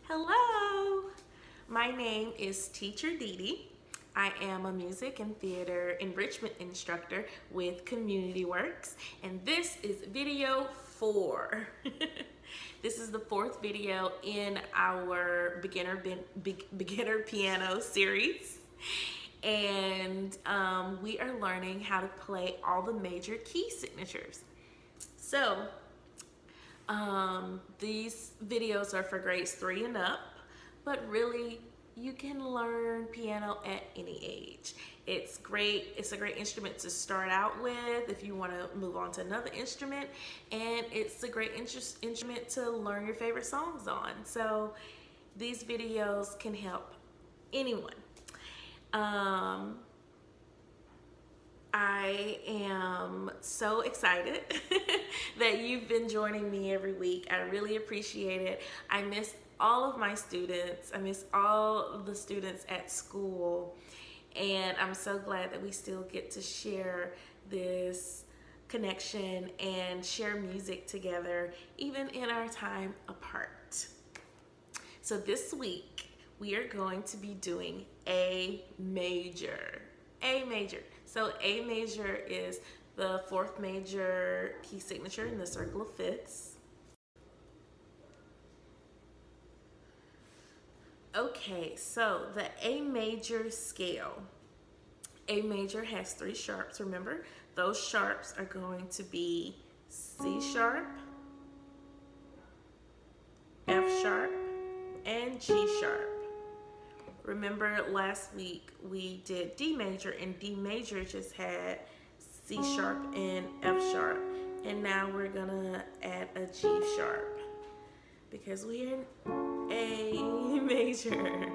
Hello, my name is Teacher Dee Dee. I am a music and theater enrichment instructor with Community Works, and this is video 4. This is the 4th video in our beginner piano series, and we are learning how to play all the major key signatures. So these videos are for grades 3 and up, but really you can learn piano at any age. It's great. It's a great instrument to start out with if you want to move on to another instrument, and it's a great instrument to learn your favorite songs on. So these videos can help anyone. I am so excited that you've been joining me every week. I really appreciate it. I miss all of my students. I miss all the students at school. And I'm so glad that we still get to share this connection and share music together, even in our time apart. So this week, we are going to be doing A major. A major. So A major is the 4th major key signature in the circle of fifths. Okay, so the A major scale. A major has 3 sharps, remember? Those sharps are going to be C sharp, F sharp, and G sharp. Remember last week we did D major, and D major just had C sharp and F sharp. And now we're gonna add a G sharp because we're in A major.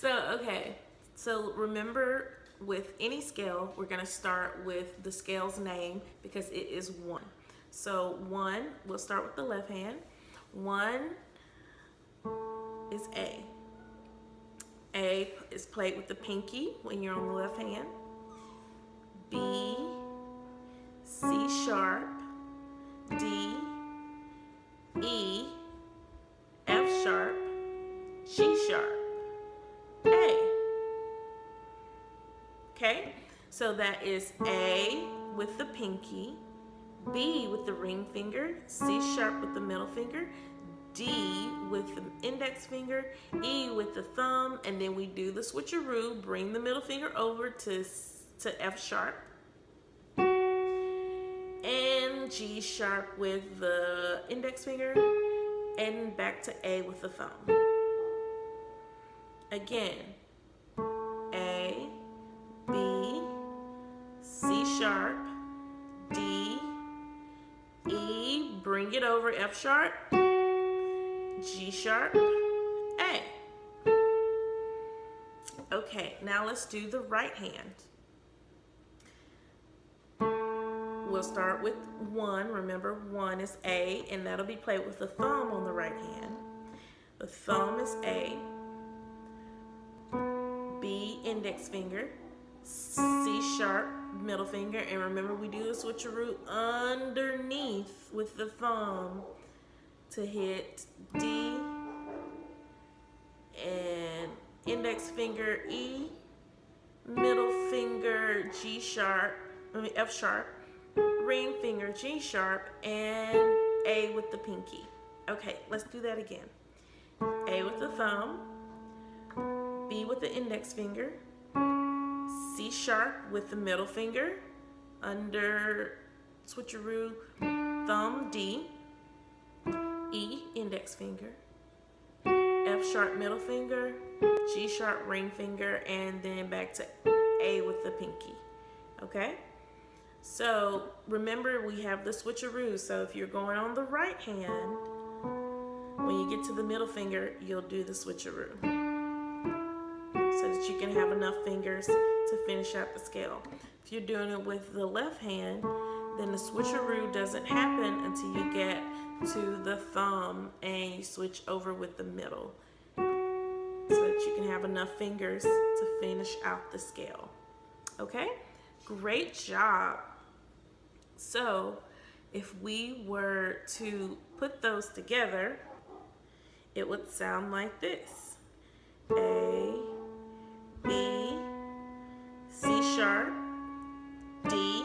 Okay, so remember with any scale, we're gonna start with the scale's name because it is 1. So 1, we'll start with the left hand. 1 is A. A is played with the pinky when you're on the left hand. B, C sharp, D, E, F sharp, G sharp, A. Okay, so that is A with the pinky, B with the ring finger, C sharp with the middle finger, D with the index finger, E with the thumb, and then we do the switcheroo, bring the middle finger over to F sharp, and G sharp with the index finger, and back to A with the thumb. Again, A, B, C sharp, D, E, bring it over F sharp, G sharp, A. Okay, now let's do the right hand. We'll start with 1. Remember, 1 is A, and that'll be played with the thumb on the right hand. The thumb is A, B, index finger, C sharp, middle finger, and remember we do the switcheroo underneath with the thumb to hit D, and index finger E, middle finger G sharp, F sharp, ring finger G sharp, and A with the pinky. Okay, let's do that again. A with the thumb, B with the index finger, C sharp with the middle finger, under switcheroo, thumb D, E, index finger, F sharp, middle finger, G sharp, ring finger, and then back to A with the pinky. Okay? So remember we have the switcheroo. So if you're going on the right hand, when you get to the middle finger, you'll do the switcheroo so that you can have enough fingers to finish out the scale. If you're doing it with the left hand, then the switcheroo doesn't happen until you get to the thumb and you switch over with the middle so that you can have enough fingers to finish out the scale. Okay? Great job. So if we were to put those together, it would sound like this. A, B, C sharp, D.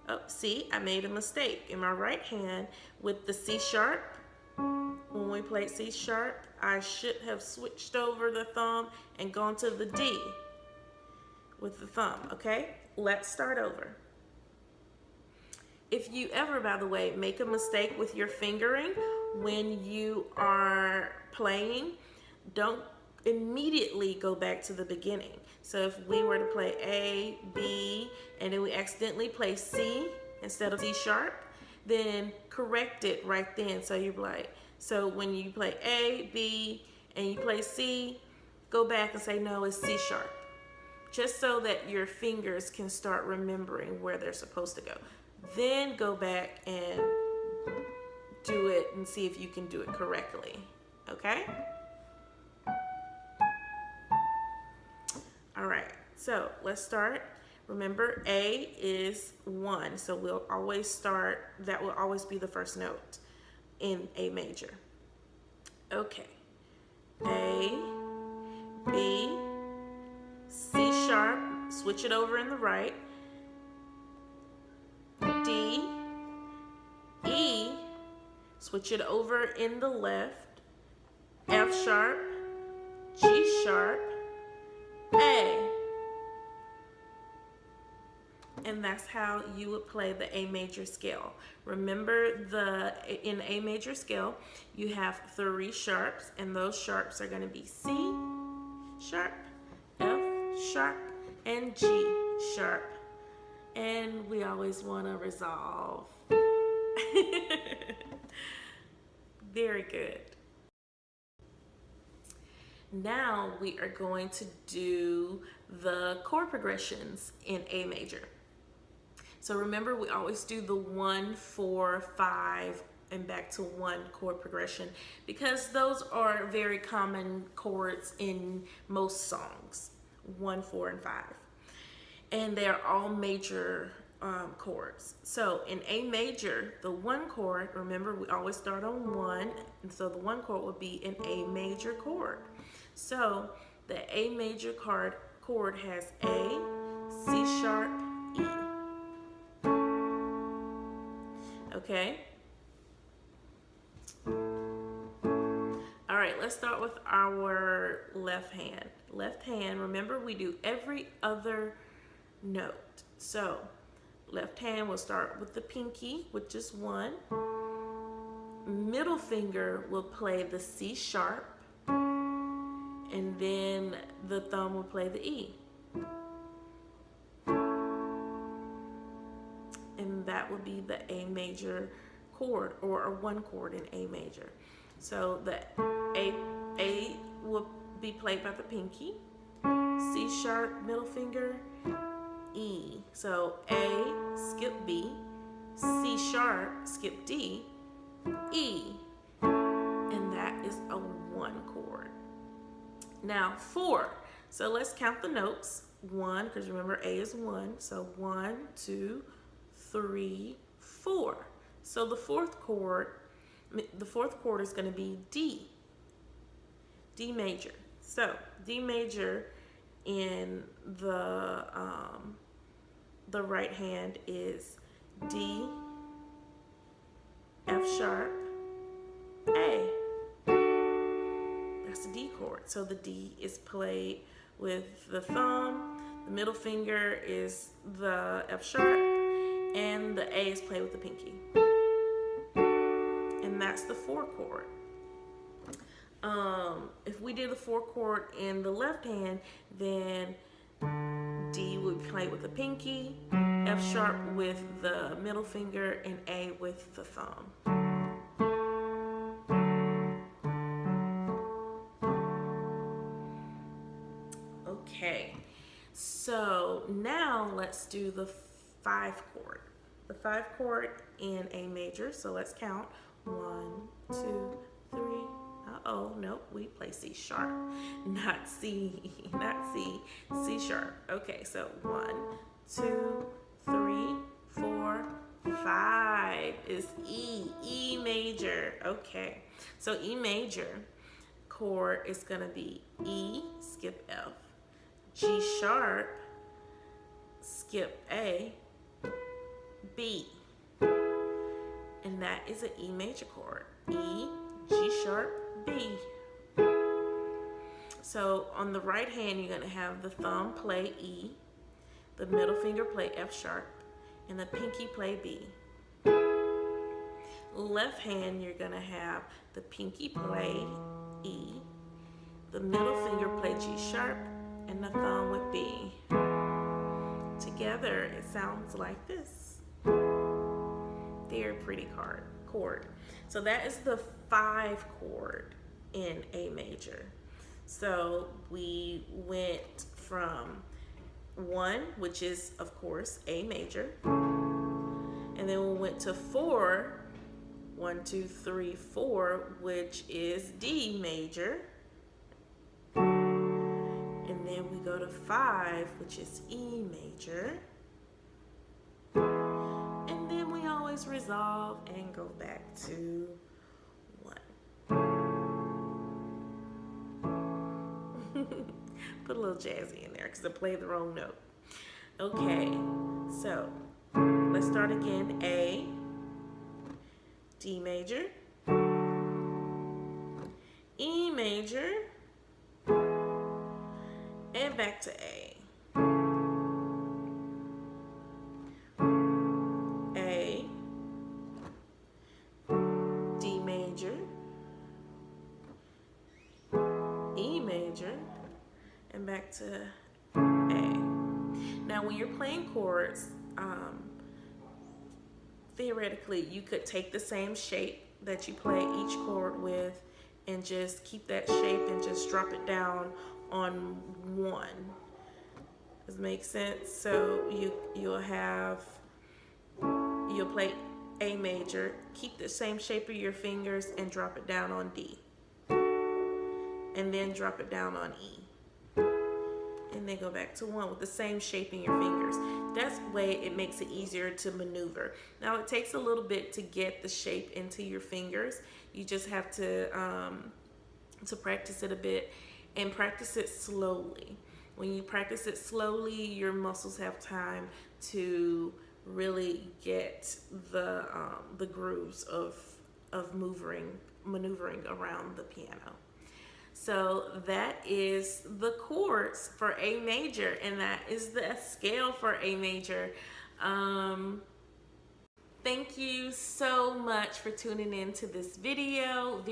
Oh, see, I made a mistake. In my right hand with the C sharp, when we played C sharp, I should have switched over the thumb and gone to the D with the thumb, okay? Let's start over. If you ever, by the way, make a mistake with your fingering when you are playing, don't immediately go back to the beginning. So if we were to play A, B, and then we accidentally play C instead of C sharp, then correct it right then. So you're like, so when you play A, B, and you play C, go back and say, no, it's C sharp. Just so that your fingers can start remembering where they're supposed to go. Then go back and do it and see if you can do it correctly, okay? All right, so let's start. Remember, A is 1, so we'll always start, that will always be the first note in A major. Okay, A, B, C sharp, switch it over in the right, D, E, switch it over in the left, F sharp, G sharp, A. And that's how you would play the A major scale. Remember, in A major scale, you have 3 sharps, and those sharps are going to be C sharp, F sharp, and G sharp. And we always want to resolve. Very good. Now we are going to do the chord progressions in A major. So remember, we always do the 1, 4, 5, and back to 1 chord progression because those are very common chords in most songs, 1, 4, and 5. And they are all major chords. So in A major, the 1 chord, remember we always start on 1, and so the 1 chord would be an A major chord. So the A major chord has A, C sharp, E. Okay? All right, let's start with our left hand. Left hand, remember we do every other note. So left hand will start with the pinky, which is 1. Middle finger will play the C sharp, and then the thumb will play the E. And that would be the A major chord, or a 1 chord in A major. So the A will be played by the pinky, C sharp, middle finger, E. So A, skip B, C sharp, skip D, E. And that is a 1 chord. Now 4. So let's count the notes. 1, because remember A is 1. So 1, 2, 3, 4. So the fourth chord is going to be D. D major. So D major in the right hand is D, F sharp, A. That's the D chord. So the D is played with the thumb, the middle finger is the F sharp, and the A is played with the pinky. And that's the 4 chord. If we did the 4 chord in the left hand, then D would play with the pinky, F sharp with the middle finger, and A with the thumb. Okay, so now let's do the 5 chord. The 5 chord in A major, so let's count. 1, 2, 3. Uh-oh, nope, we play C sharp, not C, C sharp. Okay, so 1, 2, 3, 4, 5. 5 is E major. Okay, so E major chord is going to be E, skip F, G sharp, skip A, B. And that is an E major chord. E, G sharp, B. So on the right hand, you're going to have the thumb play E, the middle finger play F sharp, and the pinky play B. Left hand, you're going to have the pinky play E, the middle finger play G sharp, and the thumb with B. Together, it sounds like this. Very pretty chord. So that is the 5 chord in A major. So we went from 1, which is of course A major, and then we went to 4, 1, 2, 3, 4, which is D major, and then we go to 5, which is E major, and then we always resolve and go back to 1. Put a little jazzy in there because I played the wrong note. Okay, so let's start again. A, D major, E major, and back to A. A, D major, E major, and back to A. Now when you're playing chords, theoretically you could take the same shape that you play each chord with and just keep that shape and just drop it down on 1. Does it make sense? So you'll play A major, keep the same shape of your fingers and drop it down on D, and then drop it down on E, and then go back to 1 with the same shape in your fingers. That's the way it makes it easier to maneuver. Now it takes a little bit to get the shape into your fingers. You just have to practice it a bit and practice it slowly. When you practice it slowly, your muscles have time to really get the grooves of maneuvering around the piano. So that is the chords for A major, and that is the scale for A major. Thank you so much for tuning in to this video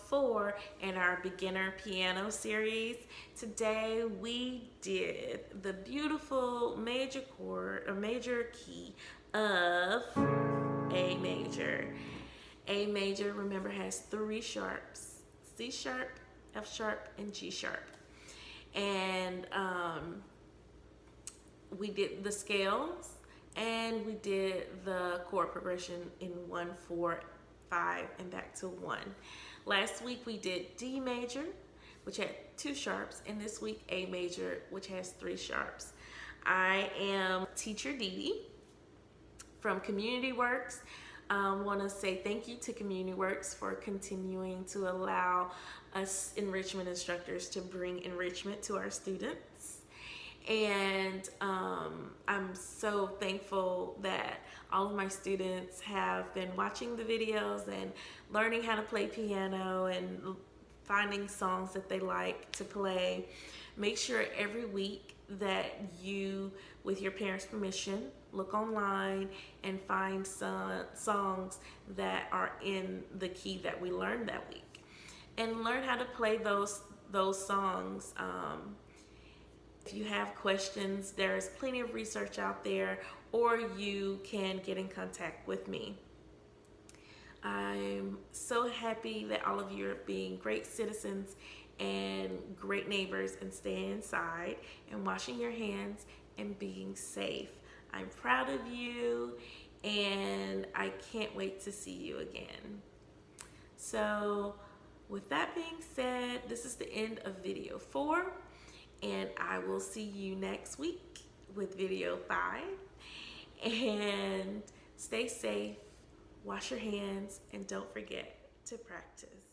4 in our beginner piano series. Today we did the beautiful major chord, or major key of A major. A major, remember, has 3 sharps: C sharp, F sharp, and G sharp. And we did the scales, and we did the chord progression in 1, 4, 5, and back to 1. Last week we did D major, which had 2 sharps, and this week A major, which has 3 sharps. I am teacher Dee Dee from Community Works. Want to say thank you to Community Works for continuing to allow us enrichment instructors to bring enrichment to our students. And I'm so thankful that all of my students have been watching the videos and learning how to play piano and finding songs that they like to play. Make sure every week that you, with your parents' permission, look online and find some songs that are in the key that we learned that week, and learn how to play those songs. If you have questions, there's plenty of research out there, or you can get in contact with me. I'm so happy that all of you are being great citizens and great neighbors and staying inside and washing your hands and being safe. I'm proud of you, and I can't wait to see you again. So with that being said, this is the end of video 4, and I will see you next week with video 5. And Stay safe, wash your hands, and don't forget to practice.